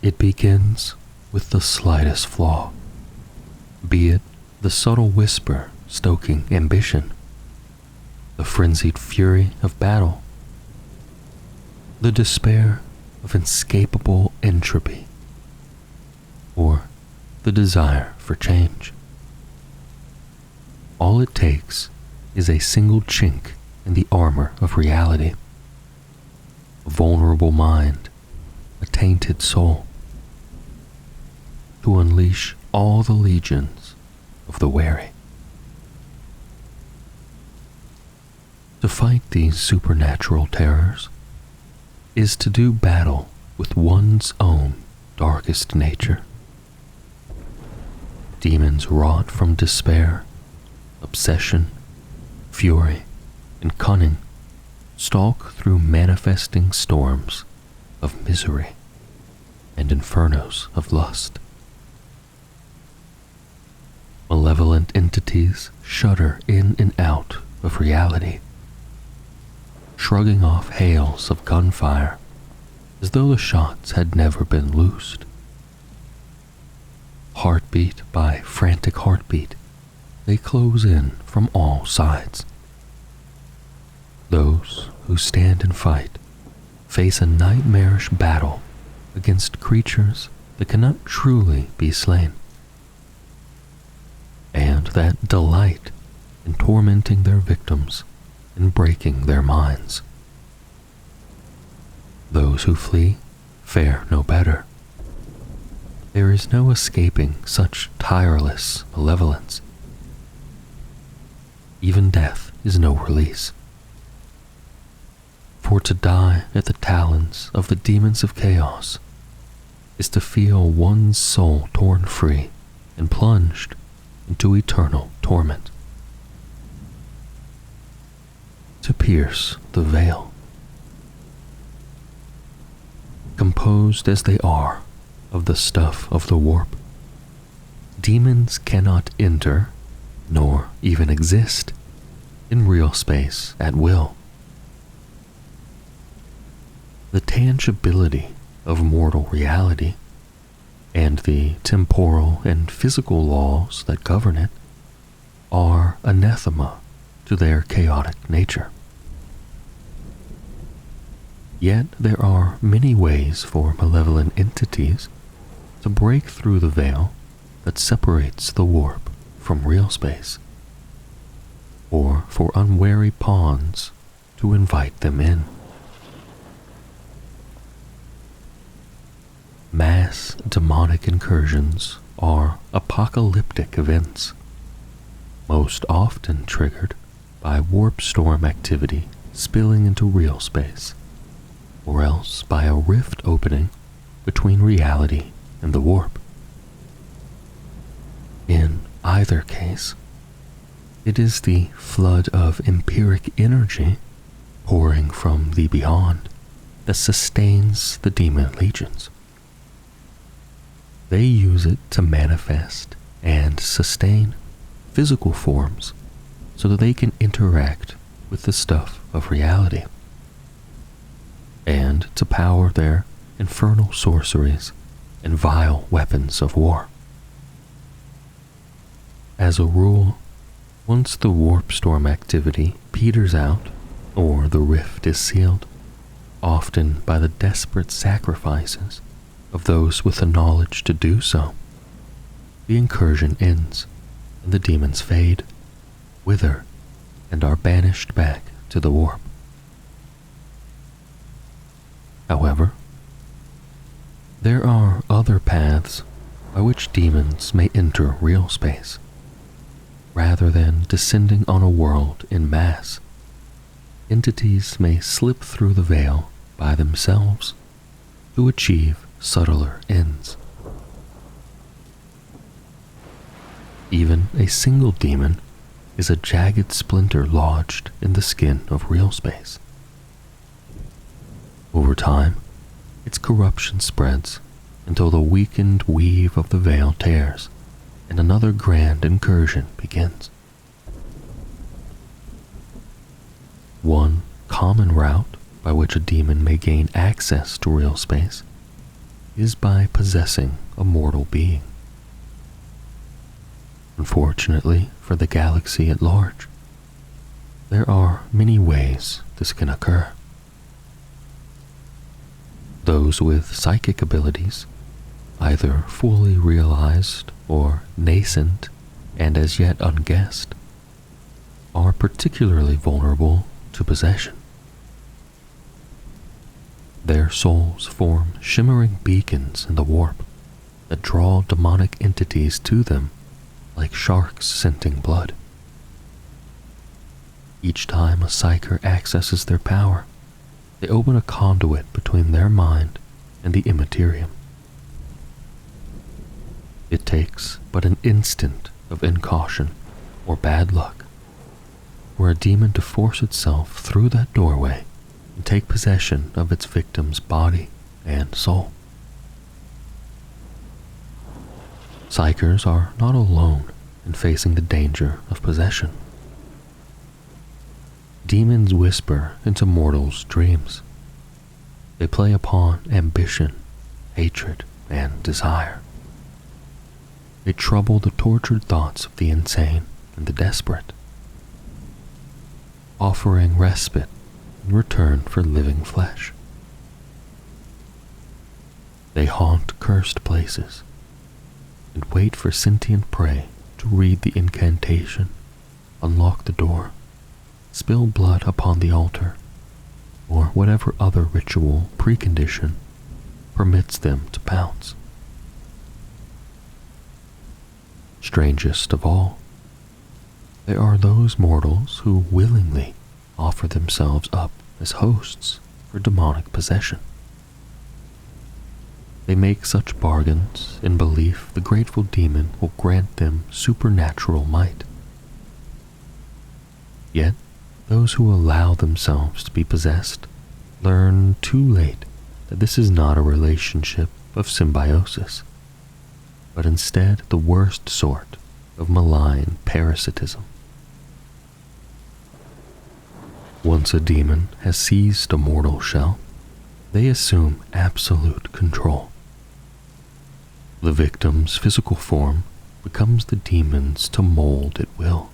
It begins with the slightest flaw, be it the subtle whisper stoking ambition, the frenzied fury of battle, the despair of inescapable entropy, or the desire for change. All it takes is a single chink in the armor of reality, a vulnerable mind, a tainted soul, to unleash all the legions of the wary. To fight these supernatural terrors is to do battle with one's own darkest nature. Demons wrought from despair, obsession, fury, and cunning stalk through manifesting storms of misery and infernos of lust. Malevolent entities shudder in and out of reality, shrugging off hails of gunfire as though the shots had never been loosed. Heartbeat by frantic heartbeat, they close in from all sides. Those who stand and fight face a nightmarish battle against creatures that cannot truly be slain, and that delight in tormenting their victims and breaking their minds. Those who flee fare no better. There is no escaping such tireless malevolence. Even death is no release. For to die at the talons of the demons of chaos is to feel one's soul torn free and plunged into eternal torment. To pierce the veil. Composed as they are of the stuff of the warp, demons cannot enter, nor even exist, in real space at will. The tangibility of mortal reality and the temporal and physical laws that govern it are anathema to their chaotic nature. Yet there are many ways for malevolent entities to break through the veil that separates the warp from real space, or for unwary pawns to invite them in. Mass demonic incursions are apocalyptic events, most often triggered by warp storm activity spilling into real space, or else by a rift opening between reality and the warp. In either case, it is the flood of empiric energy pouring from the beyond that sustains the demon legions. They use it to manifest and sustain physical forms so that they can interact with the stuff of reality, and to power their infernal sorceries and vile weapons of war. As a rule, once the warp storm activity peters out or the rift is sealed, often by the desperate sacrifices of those with the knowledge to do so, the incursion ends and the demons fade, wither, and are banished back to the warp. However, there are other paths by which demons may enter real space. Rather than descending on a world in mass, entities may slip through the veil by themselves to achieve subtler ends. Even a single demon is a jagged splinter lodged in the skin of real space. Over time, its corruption spreads until the weakened weave of the veil tears and another grand incursion begins. One common route by which a demon may gain access to real space is by possessing a mortal being. Unfortunately for the galaxy at large, there are many ways this can occur. Those with psychic abilities, either fully realized or nascent and as yet unguessed, are particularly vulnerable to possession. Their souls form shimmering beacons in the warp that draw demonic entities to them like sharks scenting blood. Each time a psyker accesses their power, they open a conduit between their mind and the immaterium. It takes but an instant of incaution or bad luck for a demon to force itself through that doorway and take possession of its victim's body and soul. Psykers are not alone in facing the danger of possession. Demons whisper into mortals' dreams. They play upon ambition, hatred, and desire. They trouble the tortured thoughts of the insane and the desperate, offering respite in return for living flesh. They haunt cursed places and wait for sentient prey to read the incantation, unlock the door, spill blood upon the altar, or whatever other ritual precondition permits them to pounce. Strangest of all, they are those mortals who willingly offer themselves up as hosts for demonic possession. They make such bargains in belief the grateful demon will grant them supernatural might. Yet, those who allow themselves to be possessed learn too late that this is not a relationship of symbiosis, but instead the worst sort of malign parasitism. Once a demon has seized a mortal shell, they assume absolute control. The victim's physical form becomes the demon's to mold at will.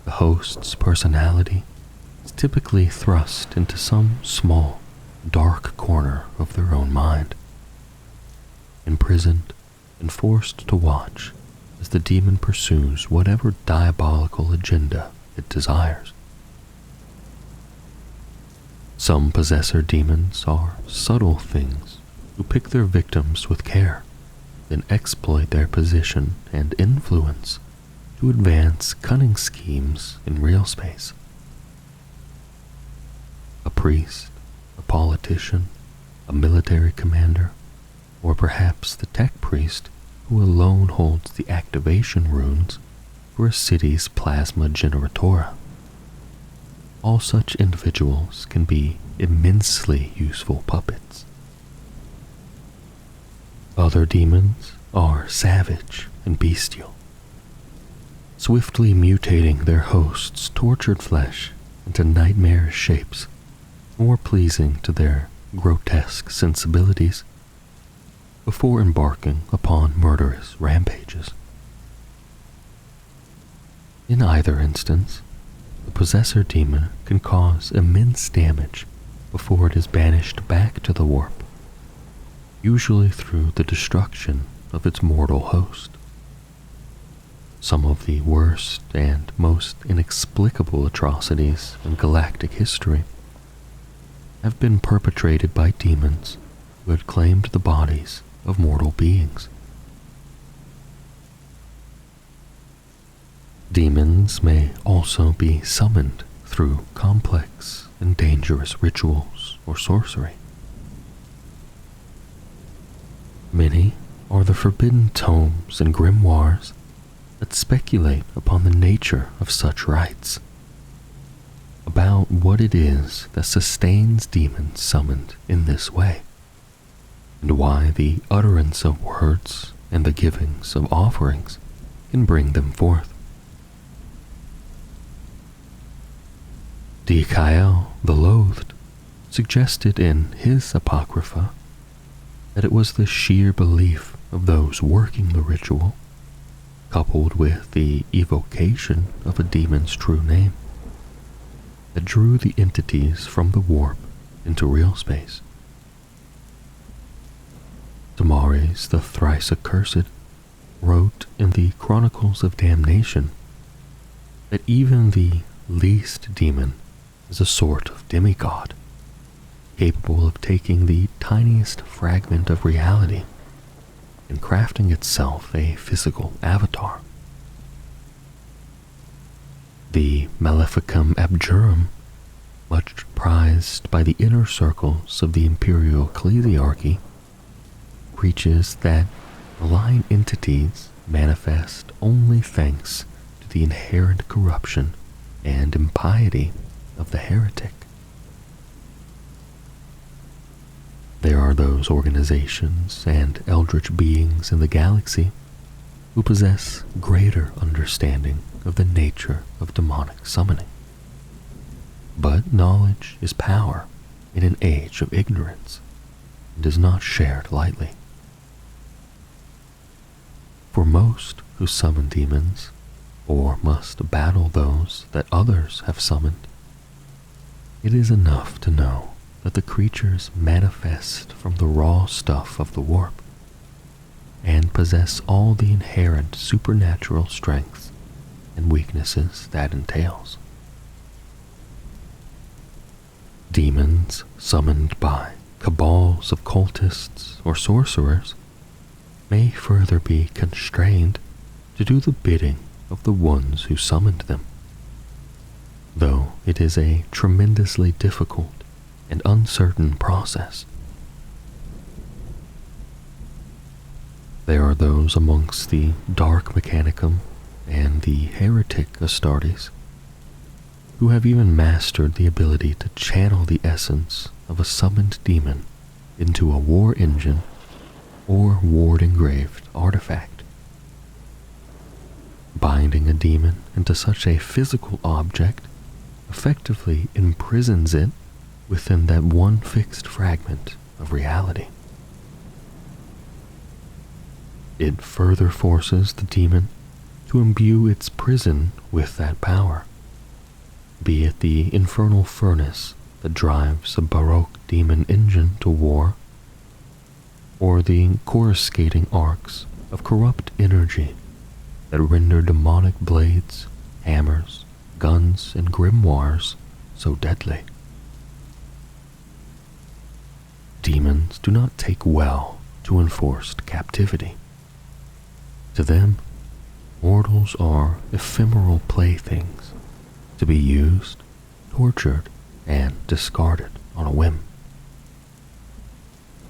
The host's personality is typically thrust into some small, dark corner of their own mind, imprisoned and forced to watch as the demon pursues whatever diabolical agenda it desires. Some possessor demons are subtle things who pick their victims with care, then exploit their position and influence to advance cunning schemes in real space. A priest, a politician, a military commander, or perhaps the tech priest who alone holds the activation runes for a city's plasma generatora. All such individuals can be immensely useful puppets. Other demons are savage and bestial, swiftly mutating their host's tortured flesh into nightmarish shapes more pleasing to their grotesque sensibilities before embarking upon murderous rampages. In either instance, the possessor demon can cause immense damage before it is banished back to the warp, usually through the destruction of its mortal host. Some of the worst and most inexplicable atrocities in galactic history have been perpetrated by demons who had claimed the bodies of mortal beings. Demons may also be summoned through complex and dangerous rituals or sorcery. Many are the forbidden tomes and grimoires that speculate upon the nature of such rites, about what it is that sustains demons summoned in this way, and why the utterance of words and the givings of offerings can bring them forth. Dikael the Loathed suggested in his Apocrypha that it was the sheer belief of those working the ritual, coupled with the evocation of a demon's true name, that drew the entities from the warp into real space. Damares, the thrice accursed, wrote in the Chronicles of Damnation that even the least demon is a sort of demigod, capable of taking the tiniest fragment of reality and crafting itself a physical avatar. The Maleficum Abjurum, much prized by the inner circles of the imperial ecclesiarchy, preaches that malign entities manifest only thanks to the inherent corruption and impiety of the heretic. There are those organizations and eldritch beings in the galaxy who possess greater understanding of the nature of demonic summoning. But knowledge is power in an age of ignorance and is not shared lightly. For most who summon demons, or must battle those that others have summoned, it is enough to know that the creatures manifest from the raw stuff of the warp and possess all the inherent supernatural strengths and weaknesses that entails. Demons summoned by cabals of cultists or sorcerers may further be constrained to do the bidding of the ones who summoned them, though it is a tremendously difficult and uncertain process. There are those amongst the Dark Mechanicum and the Heretic Astartes who have even mastered the ability to channel the essence of a summoned demon into a war engine or ward-engraved artifact. Binding a demon into such a physical object effectively imprisons it within that one fixed fragment of reality. It further forces the demon to imbue its prison with that power, be it the infernal furnace that drives a Baroque demon engine to war, or the coruscating arcs of corrupt energy that render demonic blades, hammers, guns, and grimoires so deadly. Demons do not take well to enforced captivity. To them, mortals are ephemeral playthings to be used, tortured, and discarded on a whim.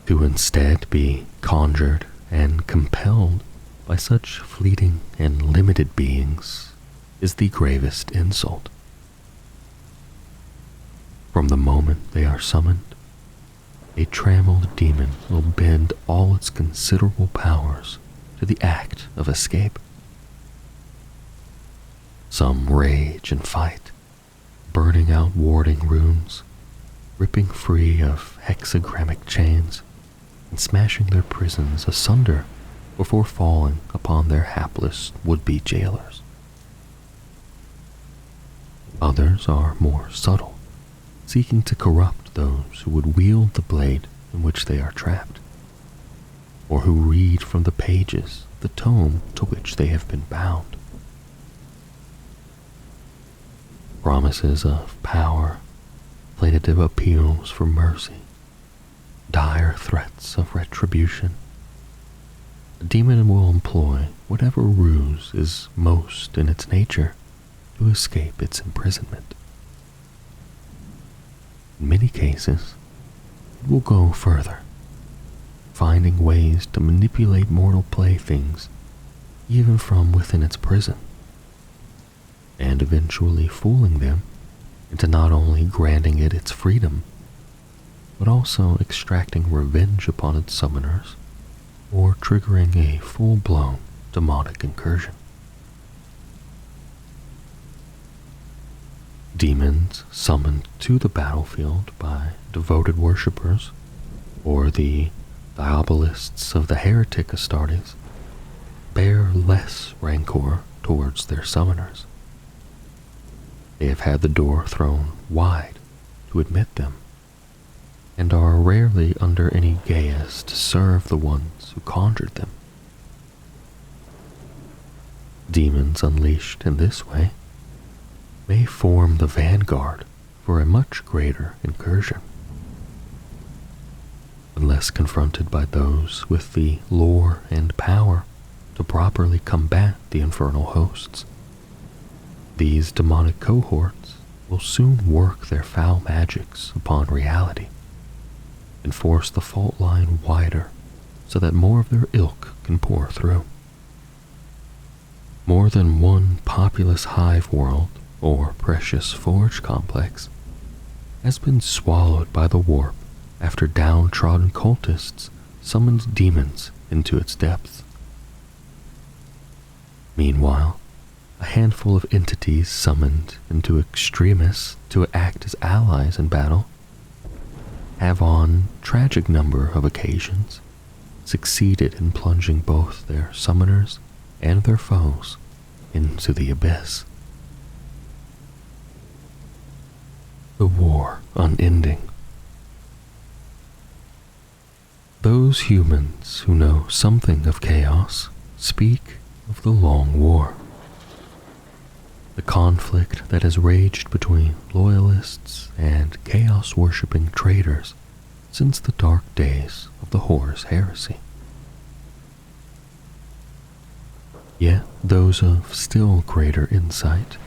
To instead be conjured and compelled by such fleeting and limited beings is the gravest insult. From the moment they are summoned, a trammeled demon will bend all its considerable powers to the act of escape. Some rage and fight, burning out warding runes, ripping free of hexagrammic chains, and smashing their prisons asunder before falling upon their hapless would-be jailers. Others are more subtle, seeking to corrupt those who would wield the blade in which they are trapped, or who read from the pages of the tome to which they have been bound. Promises of power, plaintive appeals for mercy, dire threats of retribution. A demon will employ whatever ruse is most in its nature to escape its imprisonment. In many cases, it will go further, finding ways to manipulate mortal playthings even from within its prison, and eventually fooling them into not only granting it its freedom, but also extracting revenge upon its summoners or triggering a full-blown demonic incursion. Demons summoned to the battlefield by devoted worshippers, or the Diabolists of the heretic Astartes bear less rancor towards their summoners. They have had the door thrown wide to admit them, and are rarely under any geas to serve the ones who conjured them. Demons unleashed in this way may form the vanguard for a much greater incursion. Unless confronted by those with the lore and power to properly combat the infernal hosts, these demonic cohorts will soon work their foul magics upon reality and force the fault line wider so that more of their ilk can pour through. More than one populous hive world or precious forge complex has been swallowed by the warp after downtrodden cultists summoned demons into its depths. Meanwhile, a handful of entities summoned into extremists to act as allies in battle have on tragic number of occasions succeeded in plunging both their summoners and their foes into the abyss. The War Unending. Those humans who know something of chaos speak of the Long War, the conflict that has raged between loyalists and chaos-worshipping traitors since the dark days of the Horus heresy. Yet those of still greater insight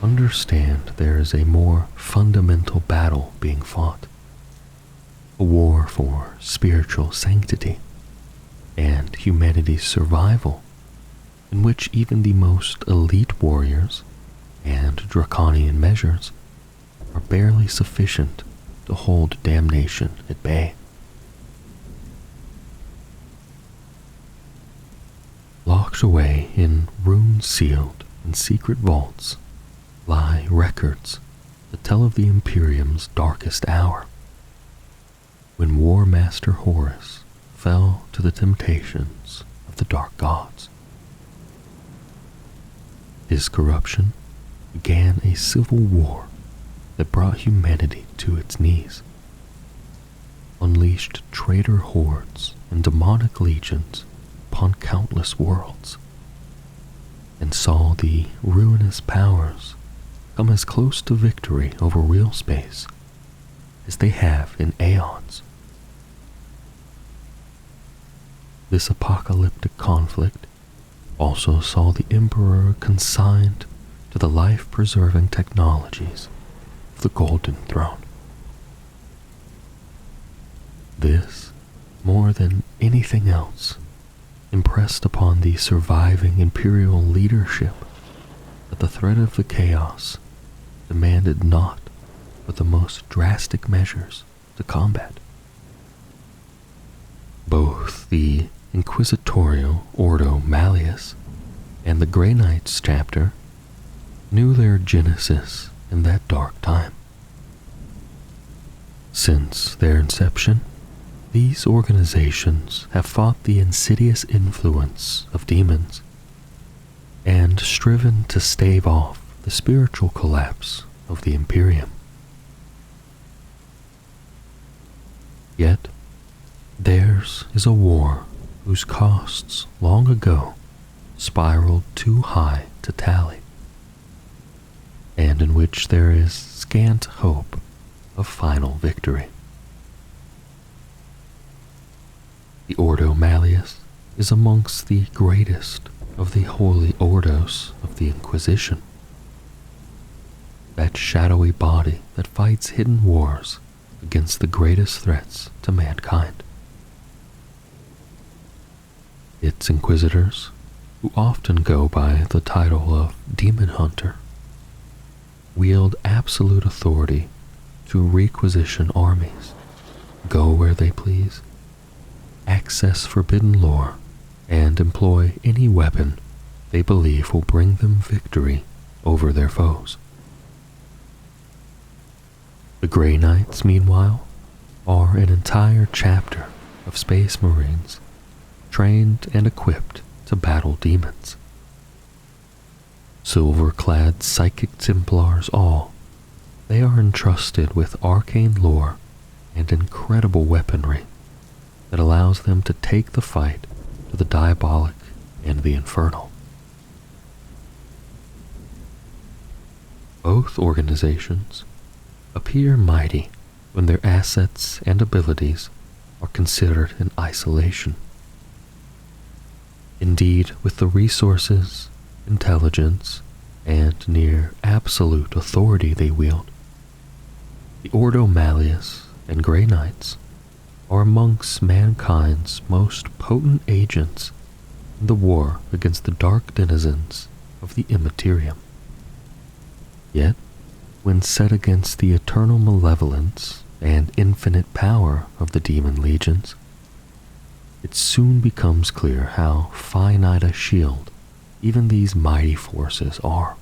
understand there is a more fundamental battle being fought, a war for spiritual sanctity and humanity's survival, in which even the most elite warriors and draconian measures are barely sufficient to hold damnation at bay. Locked away in rune-sealed and secret vaults lie records that tell of the Imperium's darkest hour, when War Master Horus fell to the temptations of the dark gods. His corruption began a civil war that brought humanity to its knees, unleashed traitor hordes and demonic legions upon countless worlds, and saw the ruinous powers come as close to victory over real space as they have in aeons. This apocalyptic conflict also saw the Emperor consigned to the life-preserving technologies of the Golden Throne. This, more than anything else, impressed upon the surviving imperial leadership that the threat of the chaos demanded naught but the most drastic measures to combat. Both the Inquisitorial Ordo Malleus and the Grey Knights chapter knew their genesis in that dark time. Since their inception, these organizations have fought the insidious influence of demons and striven to stave off the spiritual collapse of the Imperium. Yet, theirs is a war whose costs long ago spiraled too high to tally, and in which there is scant hope of final victory. The Ordo Malleus is amongst the greatest of the holy ordos of the Inquisition, that shadowy body that fights hidden wars against the greatest threats to mankind. Its inquisitors, who often go by the title of Demon Hunter, wield absolute authority to requisition armies, go where they please, access forbidden lore, and employ any weapon they believe will bring them victory over their foes. The Grey Knights, meanwhile, are an entire chapter of space marines trained and equipped to battle demons. Silver-clad psychic Templars all, they are entrusted with arcane lore and incredible weaponry that allows them to take the fight to the diabolic and the infernal. Both organizations appear mighty when their assets and abilities are considered in isolation. Indeed, with the resources, intelligence, and near absolute authority they wield, the Ordo Malleus and Grey Knights are amongst mankind's most potent agents in the war against the dark denizens of the Immaterium. Yet, when set against the eternal malevolence and infinite power of the demon legions, it soon becomes clear how finite a shield even these mighty forces are.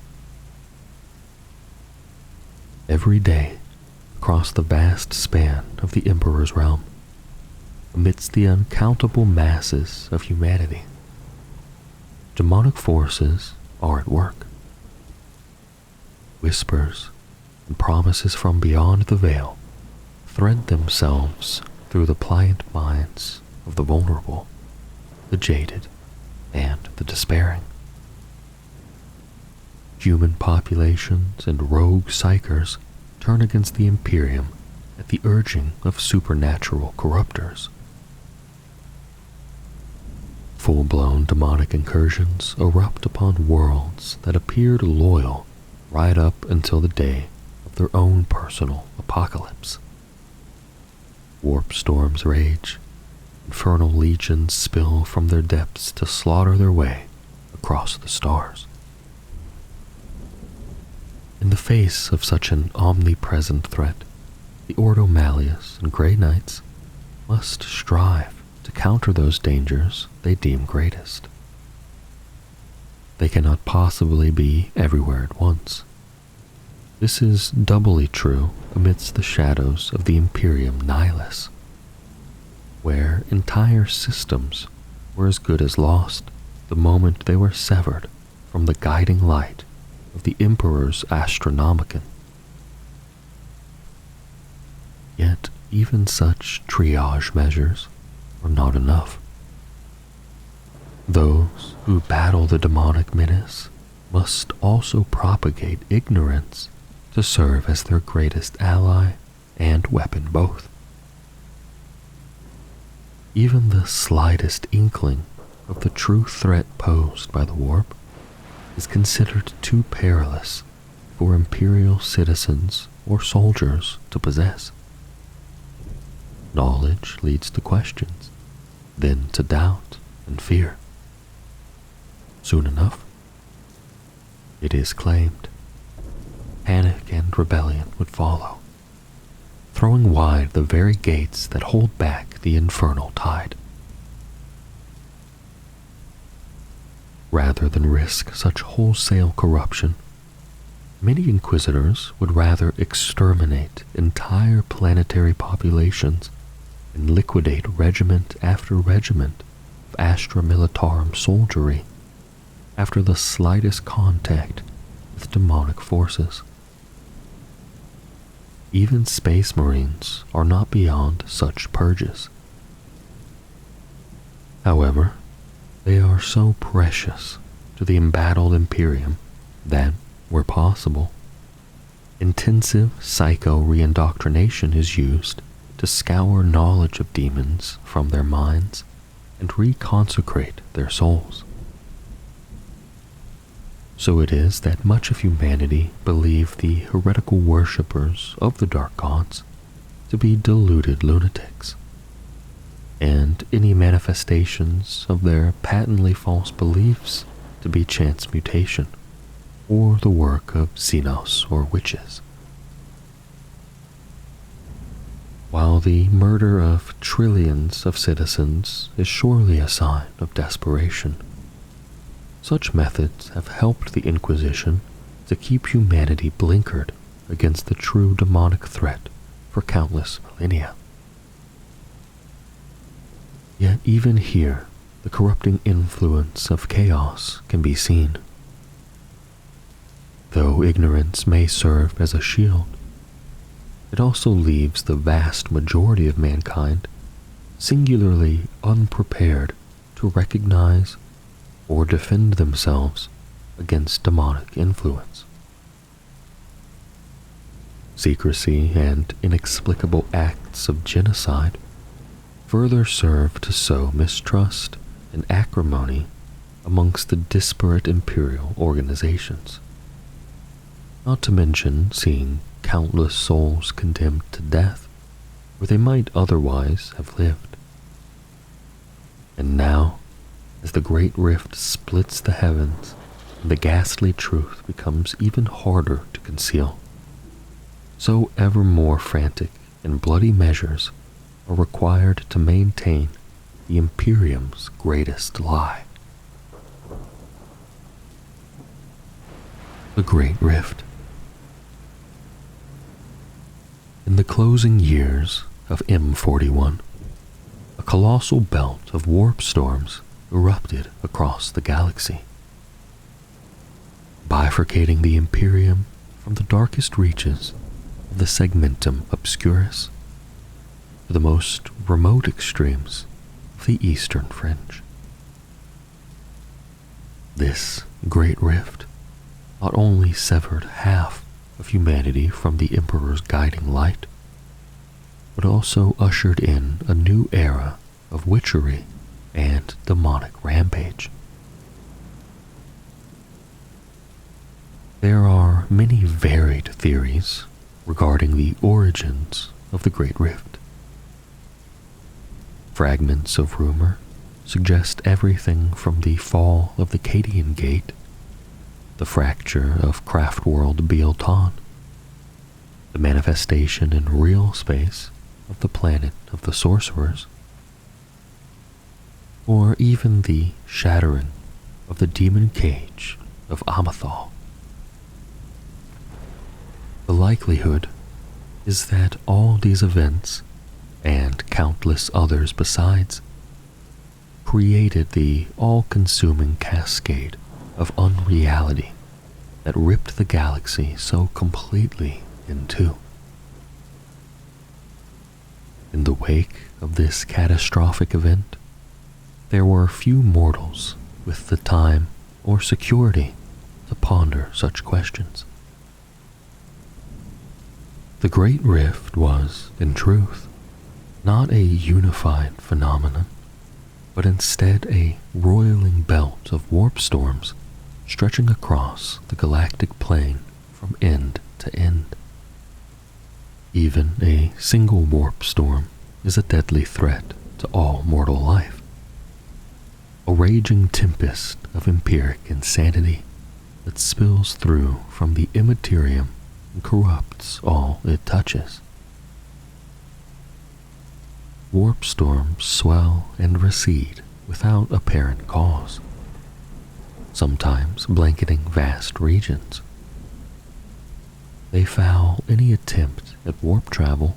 Every day, across the vast span of the Emperor's realm, amidst the uncountable masses of humanity, demonic forces are at work. Whispers and promises from beyond the veil thread themselves through the pliant minds of the vulnerable, the jaded, and the despairing. Human populations and rogue psychers turn against the Imperium at the urging of supernatural corruptors. Full-blown demonic incursions erupt upon worlds that appeared loyal right up until the day of their own personal apocalypse. Warp storms rage, infernal legions spill from their depths to slaughter their way across the stars. In the face of such an omnipresent threat, the Ordo Malleus and Grey Knights must strive to counter those dangers they deem greatest. They cannot possibly be everywhere at once. This is doubly true amidst the shadows of the Imperium Nihilus, where entire systems were as good as lost the moment they were severed from the guiding light of the Emperor's Astronomicon. Yet even such triage measures are not enough. Those who battle the demonic menace must also propagate ignorance to serve as their greatest ally and weapon both. Even the slightest inkling of the true threat posed by the warp is considered too perilous for Imperial citizens or soldiers to possess. Knowledge leads to questions, then to doubt and fear. Soon enough, it is claimed, panic and rebellion would follow, throwing wide the very gates that hold back the infernal tide. Rather than risk such wholesale corruption, many inquisitors would rather exterminate entire planetary populations and liquidate regiment after regiment of Astra Militarum soldiery after the slightest contact with demonic forces. Even space marines are not beyond such purges. However, they are so precious to the embattled Imperium that, where possible, intensive psycho-reindoctrination is used to scour knowledge of demons from their minds and reconsecrate their souls. So it is that much of humanity believe the heretical worshippers of the dark gods to be deluded lunatics, and any manifestations of their patently false beliefs to be chance mutation or the work of Xenos or witches. While the murder of trillions of citizens is surely a sign of desperation, such methods have helped the Inquisition to keep humanity blinkered against the true demonic threat for countless millennia. Yet even here, the corrupting influence of chaos can be seen. Though ignorance may serve as a shield, it also leaves the vast majority of mankind singularly unprepared to recognize or defend themselves against demonic influence. Secrecy and inexplicable acts of genocide further serve to sow mistrust and acrimony amongst the disparate imperial organizations, not to mention seeing countless souls condemned to death where they might otherwise have lived. And now, as the Great Rift splits the heavens and the ghastly truth becomes even harder to conceal, so ever more frantic and bloody measures are required to maintain the Imperium's greatest lie. The Great Rift. In the closing years of M41, a colossal belt of warp storms erupted across the galaxy, bifurcating the Imperium from the darkest reaches of the Segmentum Obscurus to the most remote extremes of the Eastern Fringe. This Great Rift not only severed half of humanity from the Emperor's guiding light, but also ushered in a new era of witchery and demonic rampage. There are many varied theories regarding the origins of the Great Rift. Fragments of rumor suggest everything from the fall of the Cadian Gate, the fracture of Craftworld Bielton, the manifestation in real space of the planet of the sorcerers, or even the shattering of the demon cage of Amathal. The likelihood is that all these events, and countless others besides, created the all-consuming cascade of unreality that ripped the galaxy so completely in two. In the wake of this catastrophic event, there were few mortals with the time or security to ponder such questions. The Great Rift was, in truth, not a unified phenomenon, but instead a roiling belt of warp storms stretching across the galactic plane from end to end. Even a single warp storm is a deadly threat to all mortal life. A raging tempest of empiric insanity that spills through from the immaterium and corrupts all it touches. Warp storms swell and recede without apparent cause, sometimes blanketing vast regions. They foul any attempt at warp travel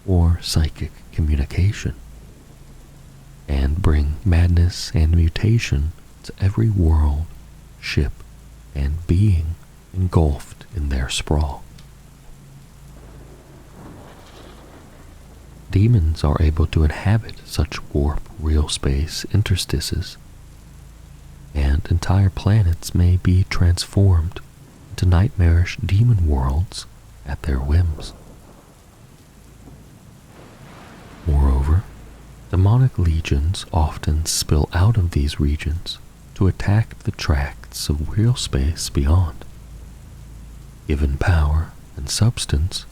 or psychic communication, and bring madness and mutation to every world, ship, and being engulfed in their sprawl. Demons are able to inhabit such warp real space interstices, and entire planets may be transformed into nightmarish demon worlds at their whims. Moreover, demonic legions often spill out of these regions to attack the tracts of real space beyond, given power and substance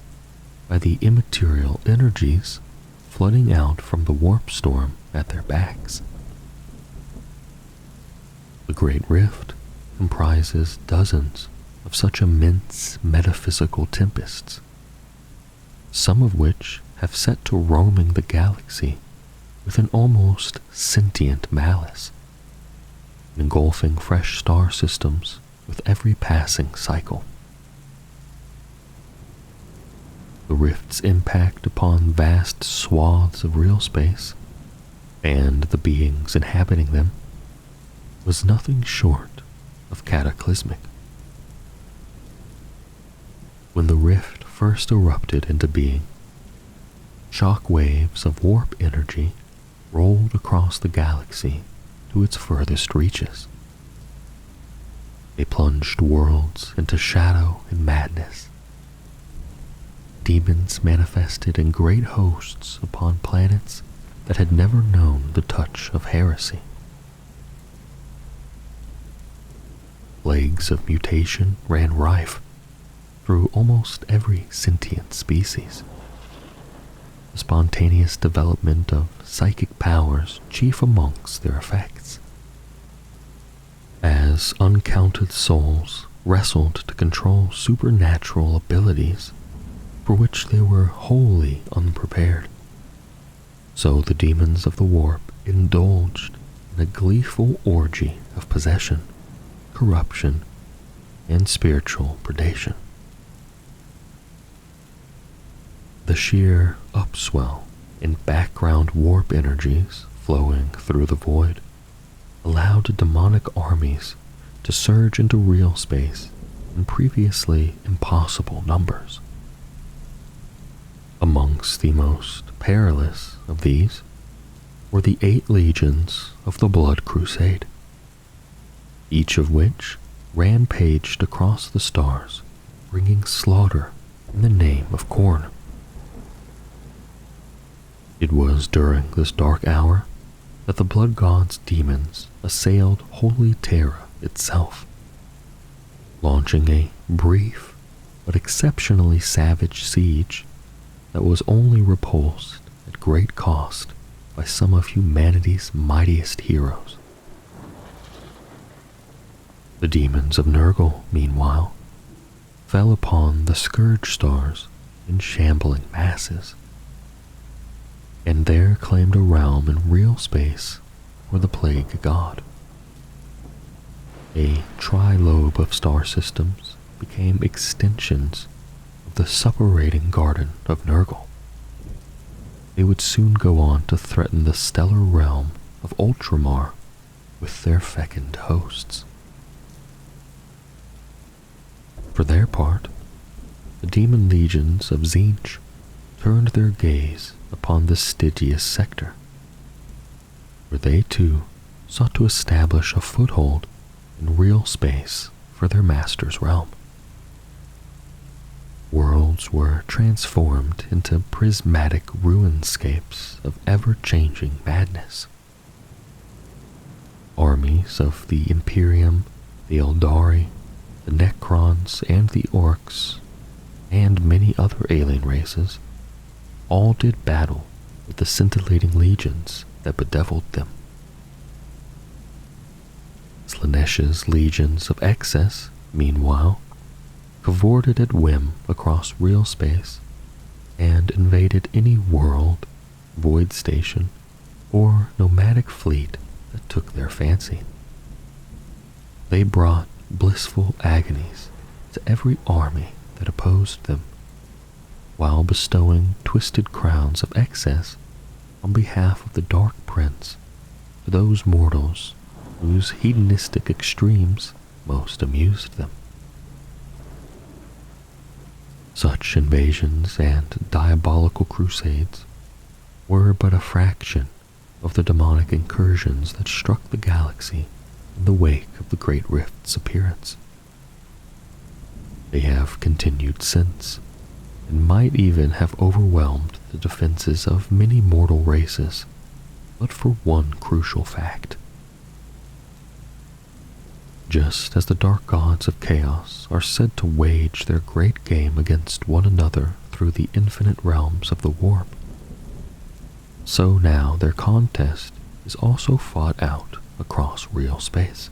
by the immaterial energies flooding out from the warp storm at their backs. The Great Rift comprises dozens of such immense metaphysical tempests, some of which have set to roaming the galaxy with an almost sentient malice, engulfing fresh star systems with every passing cycle. The rift's impact upon vast swaths of real space and the beings inhabiting them was nothing short of cataclysmic. When the rift first erupted into being, shock waves of warp energy rolled across the galaxy to its furthest reaches. They plunged worlds into shadow and madness. Demons manifested in great hosts upon planets that had never known the touch of heresy. Plagues of mutation ran rife through almost every sentient species. The spontaneous development of psychic powers chief amongst their effects. As uncounted souls wrestled to control supernatural abilities for which they were wholly unprepared, so the demons of the warp indulged in a gleeful orgy of possession, corruption, and spiritual predation. The sheer upswell in background warp energies flowing through the void allowed demonic armies to surge into real space in previously impossible numbers. Amongst the most perilous of these were the 8 legions of the Blood Crusade, each of which rampaged across the stars, bringing slaughter in the name of Khorne. It was during this dark hour that the Blood God's demons assailed Holy Terra itself, launching a brief but exceptionally savage siege that was only repulsed at great cost by some of humanity's mightiest heroes. The demons of Nurgle, meanwhile, fell upon the Scourge Stars in shambling masses, and there claimed a realm in real space for the Plague God. A trilobe of star systems became extensions of the suppurating garden of Nurgle. They would soon go on to threaten the stellar realm of Ultramar with their fecund hosts. For their part, the demon legions of Tzeentch turned their gaze upon the Stygius sector, where they too sought to establish a foothold in real space for their master's realm. Worlds were transformed into prismatic ruinscapes of ever-changing madness. Armies of the Imperium, the Eldari, the Necrons, and the Orcs, and many other alien races, all did battle with the scintillating legions that bedeviled them. Slaanesh's legions of excess, meanwhile, cavorted at whim across real space and invaded any world, void station, or nomadic fleet that took their fancy. They brought blissful agonies to every army that opposed them, while bestowing twisted crowns of excess on behalf of the Dark Prince to those mortals whose hedonistic extremes most amused them. Such invasions and diabolical crusades were but a fraction of the demonic incursions that struck the galaxy in the wake of the Great Rift's appearance. They have continued since, and might even have overwhelmed the defenses of many mortal races, but for one crucial fact. Just as the dark gods of chaos are said to wage their great game against one another through the infinite realms of the warp, so now their contest is also fought out across real space.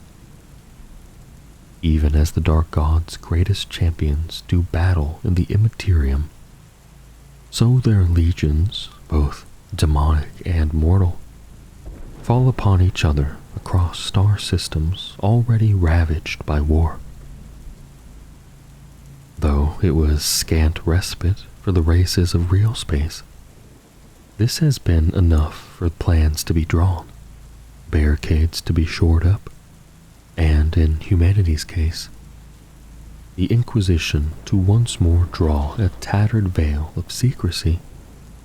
Even as the dark gods' greatest champions do battle in the immaterium, so their legions, both demonic and mortal, fall upon each other across star systems already ravaged by war. Though it was scant respite for the races of real space, This has been enough for plans to be drawn, barricades to be shored up, and in humanity's case, the Inquisition to once more draw a tattered veil of secrecy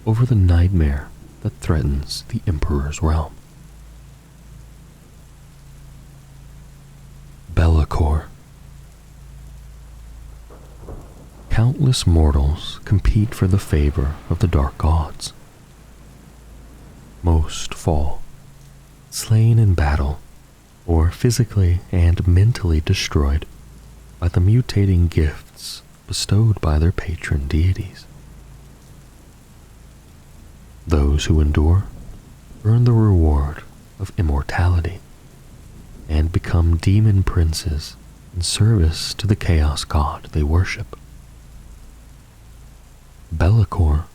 over the nightmare that threatens the Emperor's realm. Be'lakor. Countless mortals compete for the favor of the dark gods. Most fall, slain in battle, or physically and mentally destroyed by the mutating gifts bestowed by their patron deities. Those who endure earn the reward of immortality and become demon princes in service to the chaos god they worship. Be'lakor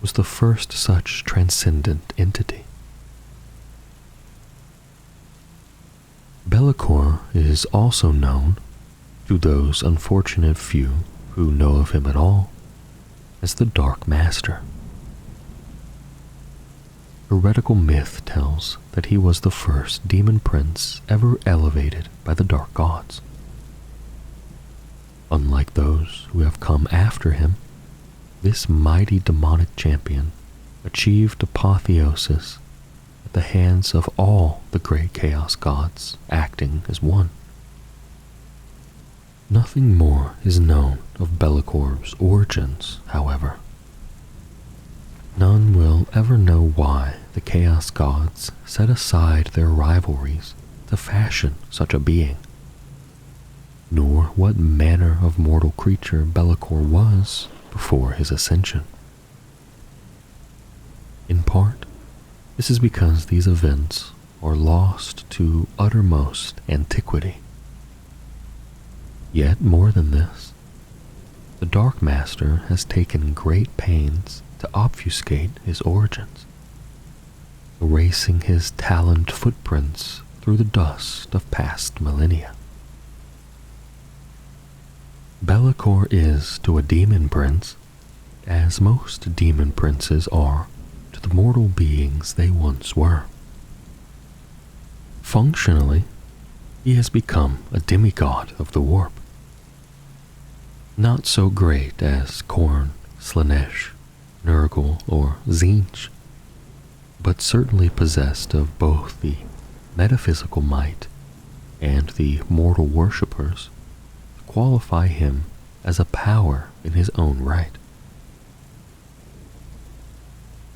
was the first such transcendent entity. Be'lakor is also known, to those unfortunate few who know of him at all, as the Dark Master. Heretical myth tells that he was the first demon prince ever elevated by the dark gods. Unlike those who have come after him, this mighty demonic champion achieved apotheosis at the hands of all the great chaos gods acting as one. Nothing more is known of Be'lakor's origins, however. None will ever know why the chaos gods set aside their rivalries to fashion such a being, nor what manner of mortal creature Be'lakor was before his ascension. In part, this is because these events are lost to uttermost antiquity. Yet more than this, the Dark Master has taken great pains to obfuscate his origins, erasing his taloned footprints through the dust of past millennia. Be'lakor is to a demon prince as most demon princes are to the mortal beings they once were. Functionally, he has become a demigod of the warp. Not so great as Khorne, Slaanesh, Nurgle, or Tzeentch, but certainly possessed of both the metaphysical might and the mortal worshippers to qualify him as a power in his own right.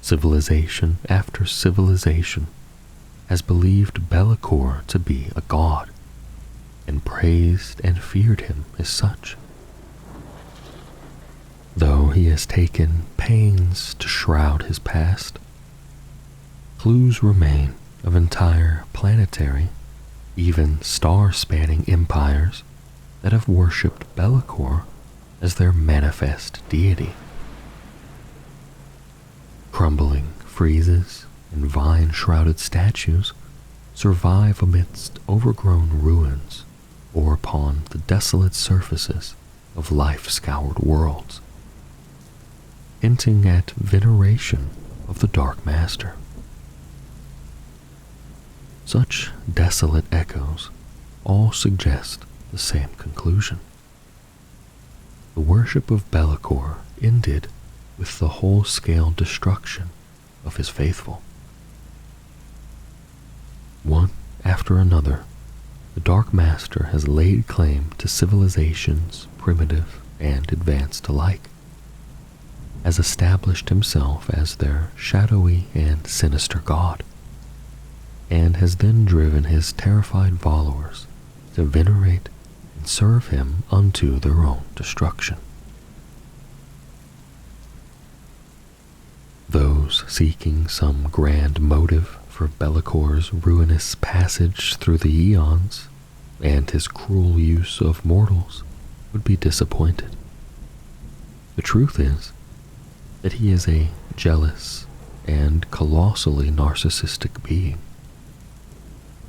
Civilization after civilization has believed Be'lakor to be a god, and praised and feared him as such. Though he has taken pains to shroud his past, clues remain of entire planetary, even star-spanning empires that have worshipped Be'lakor as their manifest deity. Crumbling friezes and vine-shrouded statues survive amidst overgrown ruins or upon the desolate surfaces of life-scoured worlds, hinting at veneration of the Dark Master. Such desolate echoes all suggest the same conclusion. The worship of Be'lakor ended with the whole-scale destruction of his faithful. One after another, the Dark Master has laid claim to civilizations primitive and advanced alike, has established himself as their shadowy and sinister god, and has then driven his terrified followers to venerate and serve him unto their own destruction. Those seeking some grand motive for Be'lakor's ruinous passage through the eons and his cruel use of mortals would be disappointed. The truth is that he is a jealous and colossally narcissistic being,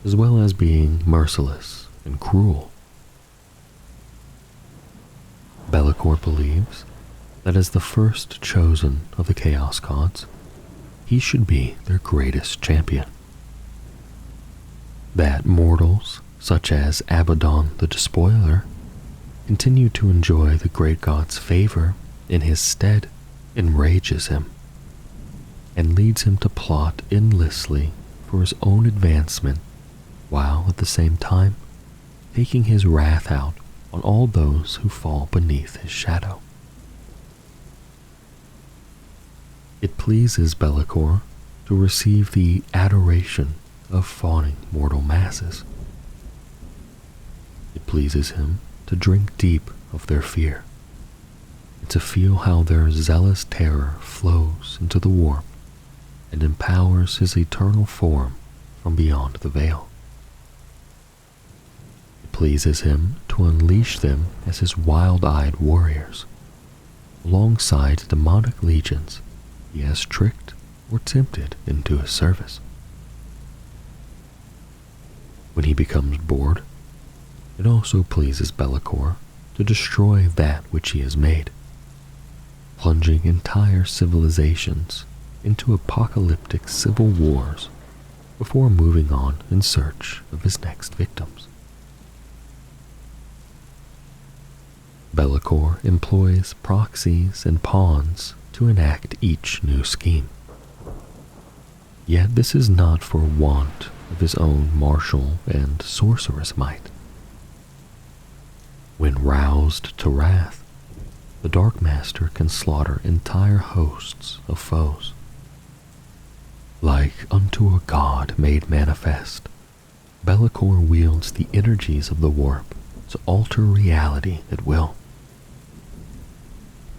as well as being merciless and cruel. Be'lakor believes that as the first chosen of the Chaos Gods, he should be their greatest champion. That mortals, such as Abaddon the Despoiler, continue to enjoy the great god's favor in his stead enrages him, and leads him to plot endlessly for his own advancement, while at the same time taking his wrath out on all those who fall beneath his shadow. It pleases Be'lakor to receive the adoration of fawning mortal masses. It pleases him to drink deep of their fear, and to feel how their zealous terror flows into the warp and empowers his eternal form from beyond the veil. It pleases him to unleash them as his wild-eyed warriors, alongside demonic legions he has tricked or tempted into his service. When he becomes bored, it also pleases Be'lakor to destroy that which he has made, plunging entire civilizations into apocalyptic civil wars before moving on in search of his next victims. Be'lakor employs proxies and pawns to enact each new scheme. Yet this is not for want of his own martial and sorcerous might. When roused to wrath, the Dark Master can slaughter entire hosts of foes. Like unto a god made manifest, Be'lakor wields the energies of the warp to alter reality at will.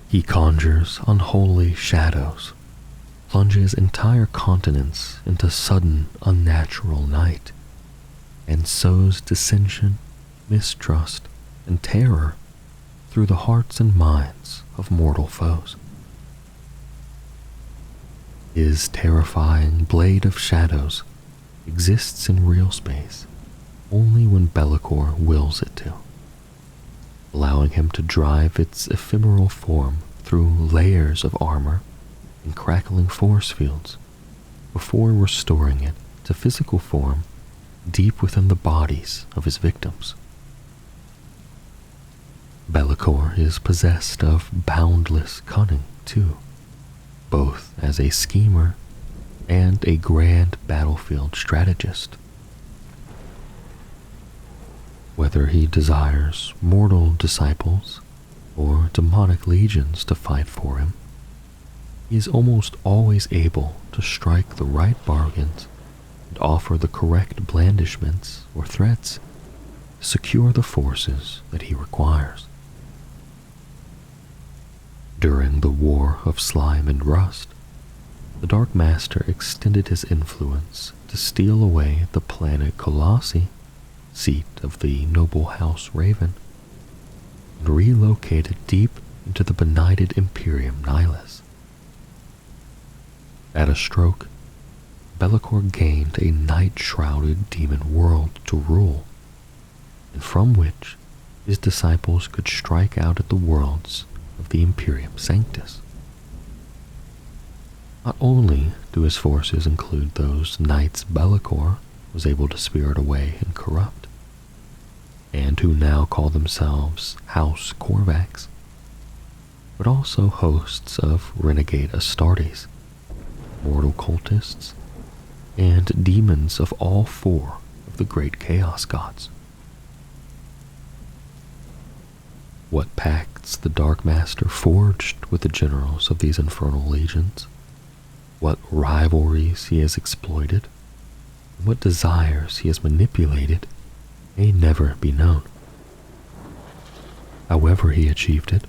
He conjures unholy shadows, plunges entire continents into sudden unnatural night, and sows dissension, mistrust, and terror through the hearts and minds of mortal foes. His terrifying blade of shadows exists in real space only when Be'lakor wills it to, allowing him to drive its ephemeral form through layers of armor and crackling force fields before restoring it to physical form deep within the bodies of his victims. Be'lakor is possessed of boundless cunning, too, both as a schemer and a grand battlefield strategist. Whether he desires mortal disciples or demonic legions to fight for him, he is almost always able to strike the right bargains and offer the correct blandishments or threats to secure the forces that he requires. During the War of Slime and Rust, the Dark Master extended his influence to steal away the planet Colossi, seat of the noble House Raven, and relocate it deep into the benighted Imperium Nihilus. At a stroke, Be'lakor gained a night-shrouded demon world to rule, and from which his disciples could strike out at the worlds of the Imperium Sanctus. Not only do his forces include those knights Be'lakor was able to spirit away and corrupt, and who now call themselves House Korvax, but also hosts of renegade Astartes, mortal cultists, and demons of all four of the great Chaos gods. What pacts the Dark Master forged with the generals of these infernal legions, what rivalries he has exploited, and what desires he has manipulated may never be known. However he achieved it,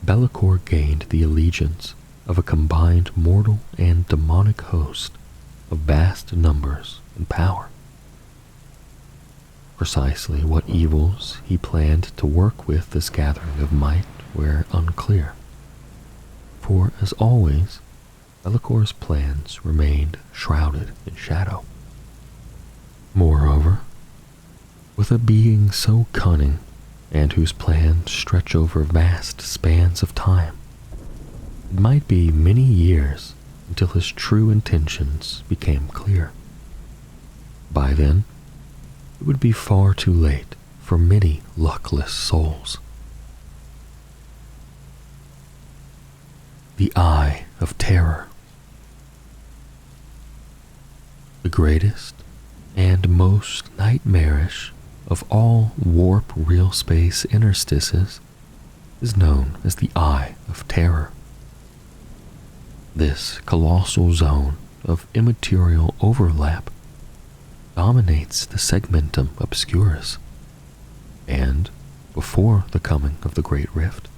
Be'lakor gained the allegiance of a combined mortal and demonic host of vast numbers and power. Precisely what evils he planned to work with this gathering of might were unclear, for as always, Be'lakor's plans remained shrouded in shadow. Moreover, with a being so cunning and whose plans stretch over vast spans of time, it might be many years until his true intentions became clear. By then, it would be far too late for many luckless souls. The Eye of Terror. The greatest and most nightmarish of all warp real space interstices is known as the Eye of Terror. This colossal zone of immaterial overlap dominates the segmentum obscurus, and, before the coming of the Great Rift,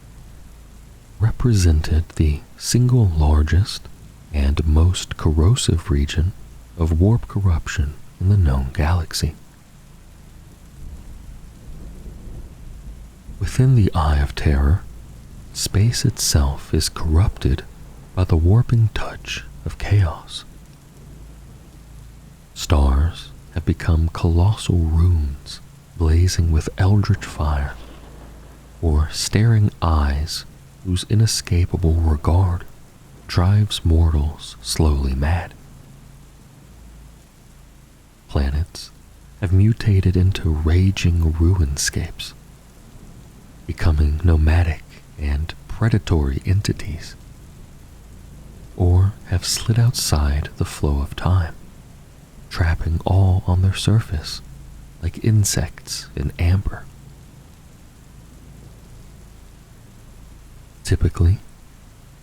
represented the single largest and most corrosive region of warp corruption in the known galaxy. Within the Eye of Terror, space itself is corrupted by the warping touch of chaos. Stars have become colossal runes blazing with eldritch fire, or staring eyes whose inescapable regard drives mortals slowly mad. Planets have mutated into raging ruinscapes, becoming nomadic and predatory entities, or have slid outside the flow of time, trapping all on their surface like insects in amber. Typically,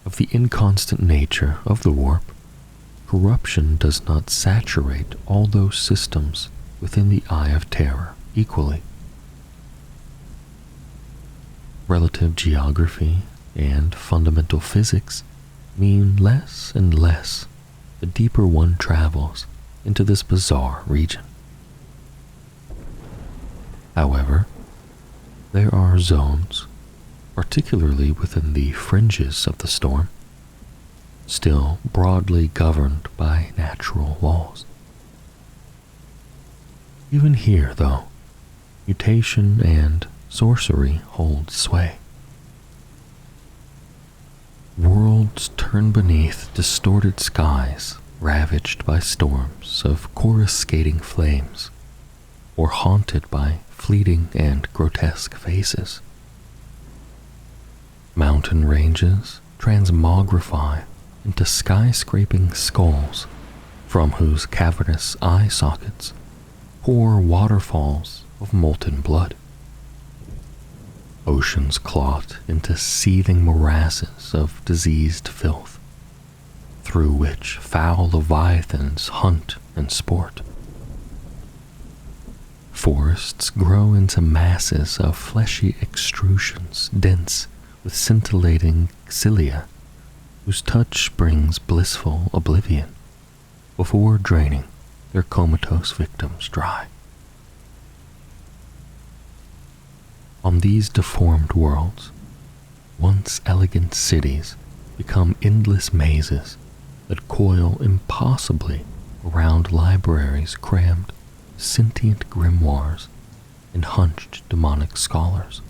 of the inconstant nature of the warp, corruption does not saturate all those systems within the Eye of Terror equally. Relative geography and fundamental physics mean less and less the deeper one travels into this bizarre region. However, there are zones, particularly within the fringes of the storm, still broadly governed by natural laws. Even here, though, mutation and sorcery hold sway. Worlds turn beneath distorted skies ravaged by storms of coruscating flames, or haunted by fleeting and grotesque faces. Mountain ranges transmogrify into skyscraping skulls from whose cavernous eye sockets pour waterfalls of molten blood. Oceans clot into seething morasses of diseased filth, through which foul leviathans hunt and sport. Forests grow into masses of fleshy extrusions dense with scintillating cilia, whose touch brings blissful oblivion before draining their comatose victims dry. On these deformed worlds, once elegant cities become endless mazes that coil impossibly around libraries crammed with sentient grimoires and hunched demonic scholars.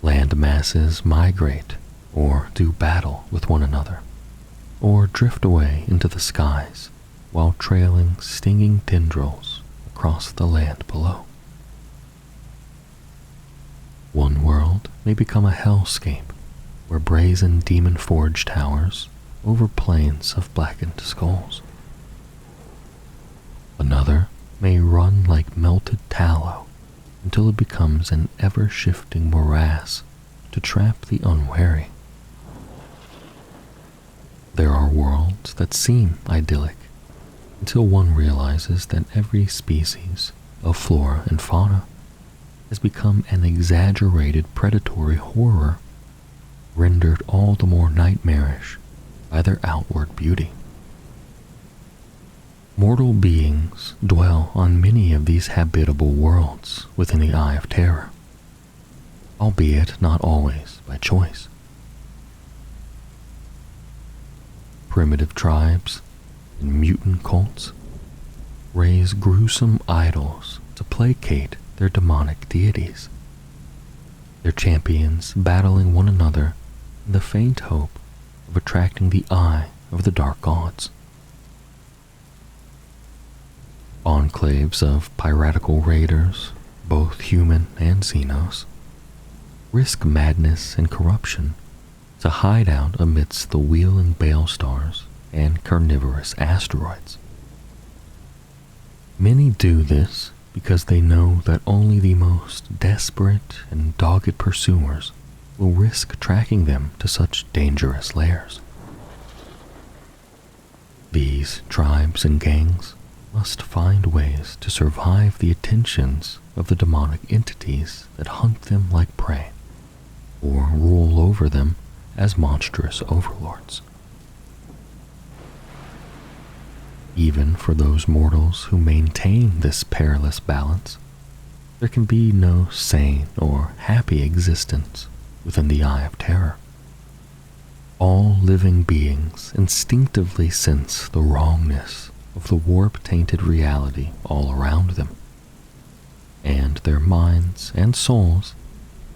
Land masses migrate or do battle with one another, or drift away into the skies while trailing stinging tendrils across the land below. One world may become a hellscape where brazen demon-forged towers over plains of blackened skulls. Another may run like melted tallow until it becomes an ever-shifting morass to trap the unwary. There are worlds that seem idyllic until one realizes that every species of flora and fauna has become an exaggerated predatory horror, rendered all the more nightmarish by their outward beauty. Mortal beings dwell on many of these habitable worlds within the Eye of Terror, albeit not always by choice. Primitive tribes and mutant cults raise gruesome idols to placate their demonic deities, their champions battling one another in the faint hope of of attracting the eye of the dark gods. Enclaves of piratical raiders, both human and Xenos, risk madness and corruption to hide out amidst the wheeling bale stars and carnivorous asteroids. Many do this because they know that only the most desperate and dogged pursuers will risk tracking them to such dangerous lairs. These tribes and gangs must find ways to survive the attentions of the demonic entities that hunt them like prey, or rule over them as monstrous overlords. Even for those mortals who maintain this perilous balance, there can be no sane or happy existence within the Eye of Terror. All living beings instinctively sense the wrongness of the warp-tainted reality all around them, and their minds and souls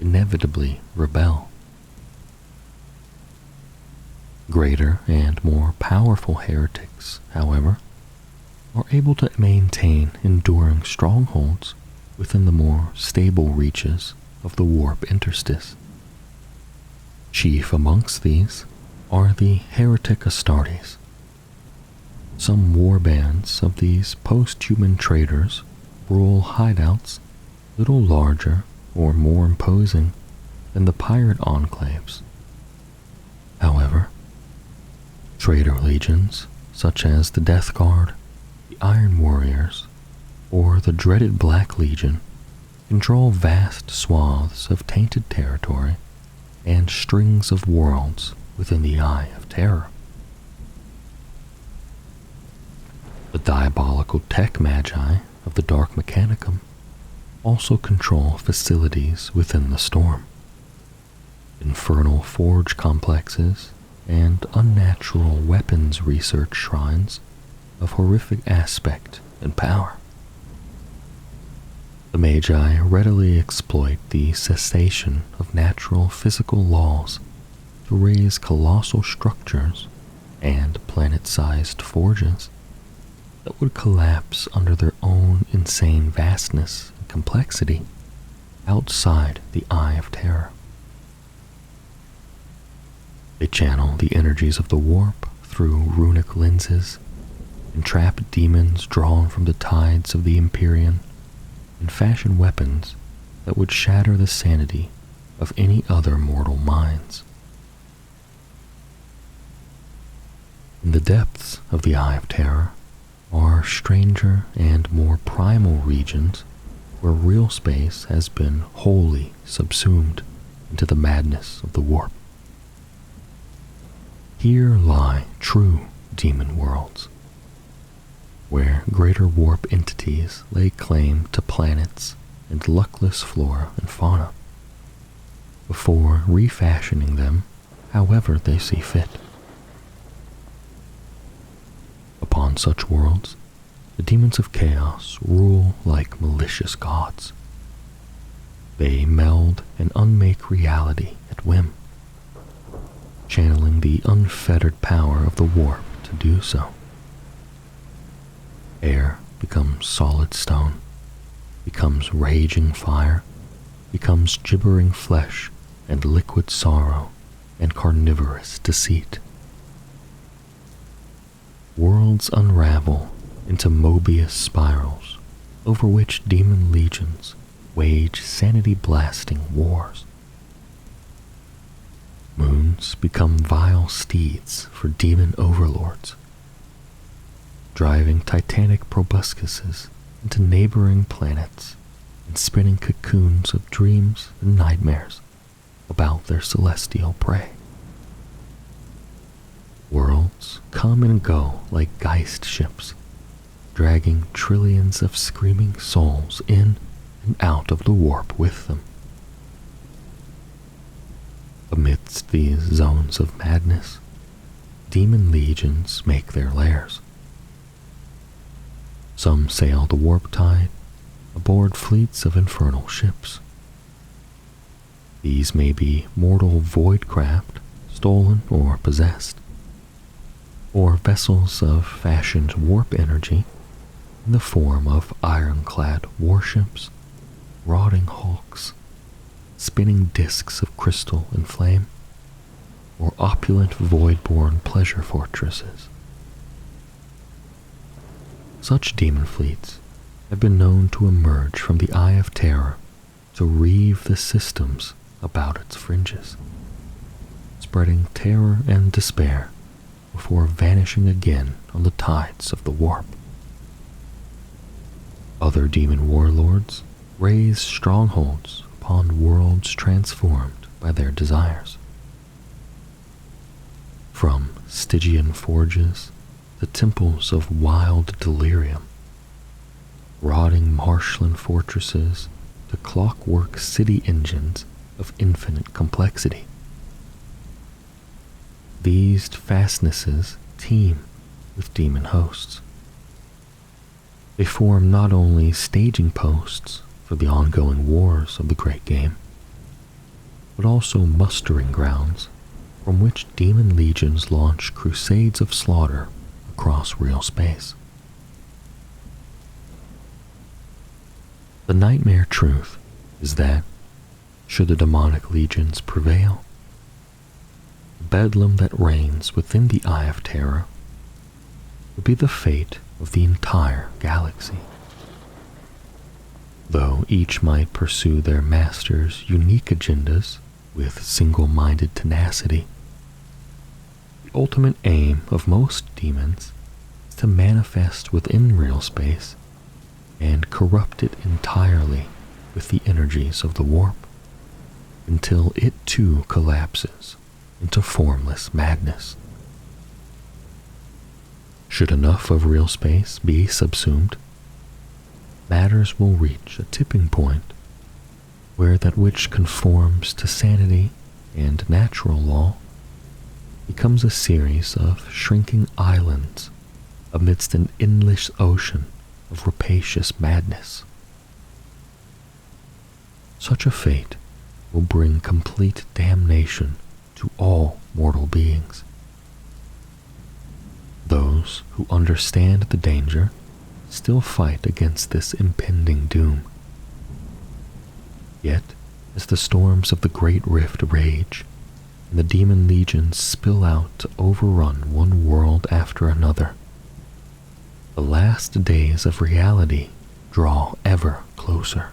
inevitably rebel. Greater and more powerful heretics, however, are able to maintain enduring strongholds within the more stable reaches of the warp interstice. Chief amongst these are the heretic Astartes. Some war bands of these post-human traders rule hideouts little larger or more imposing than the pirate enclaves. However, trader legions such as the Death Guard, the Iron Warriors, or the dreaded Black Legion control vast swaths of tainted territory and strings of worlds within the Eye of Terror. The diabolical tech magi of the Dark Mechanicum also control facilities within the storm, infernal forge complexes, and unnatural weapons research shrines of horrific aspect and power. The Magi readily exploit the cessation of natural physical laws to raise colossal structures and planet-sized forges that would collapse under their own insane vastness and complexity outside the Eye of Terror. They channel the energies of the warp through runic lenses, entrap demons drawn from the tides of the Empyrean, and fashion weapons that would shatter the sanity of any other mortal minds. In the depths of the Eye of Terror are stranger and more primal regions where real space has been wholly subsumed into the madness of the warp. Here lie true demon worlds, where greater warp entities lay claim to planets and luckless flora and fauna, before refashioning them however they see fit. Upon such worlds, the demons of chaos rule like malicious gods. They meld and unmake reality at whim, channeling the unfettered power of the warp to do so. Air becomes solid stone, becomes raging fire, becomes gibbering flesh and liquid sorrow and carnivorous deceit. Worlds unravel into Mobius spirals over which demon legions wage sanity-blasting wars. Moons become vile steeds for demon overlords, driving titanic proboscises into neighboring planets and spinning cocoons of dreams and nightmares about their celestial prey. Worlds come and go like Geist ships, dragging trillions of screaming souls in and out of the warp with them. Amidst these zones of madness, demon legions make their lairs. Some sail the warp tide aboard fleets of infernal ships. These may be mortal void craft stolen or possessed, or vessels of fashioned warp energy in the form of ironclad warships, rotting hulks, spinning disks of crystal and flame, or opulent void-born pleasure fortresses. Such demon fleets have been known to emerge from the Eye of Terror to reave the systems about its fringes, spreading terror and despair before vanishing again on the tides of the warp. Other demon warlords raise strongholds upon worlds transformed by their desires. From Stygian forges to temples of wild delirium, rotting marshland fortresses to clockwork city engines of infinite complexity. These fastnesses teem with demon hosts. They form not only staging posts for the ongoing wars of the great game, but also mustering grounds from which demon legions launch crusades of slaughter across real space. The nightmare truth is that, should the demonic legions prevail, the bedlam that reigns within the Eye of Terror would be the fate of the entire galaxy. Though each might pursue their master's unique agendas with single-minded tenacity, the ultimate aim of most demons is to manifest within real space and corrupt it entirely with the energies of the warp, until it too collapses into formless madness. Should enough of real space be subsumed, matters will reach a tipping point where that which conforms to sanity and natural law becomes a series of shrinking islands amidst an endless ocean of rapacious madness. Such a fate will bring complete damnation to all mortal beings. Those who understand the danger still fight against this impending doom. Yet, as the storms of the Great Rift rage, and the demon legions spill out to overrun one world after another, the last days of reality draw ever closer.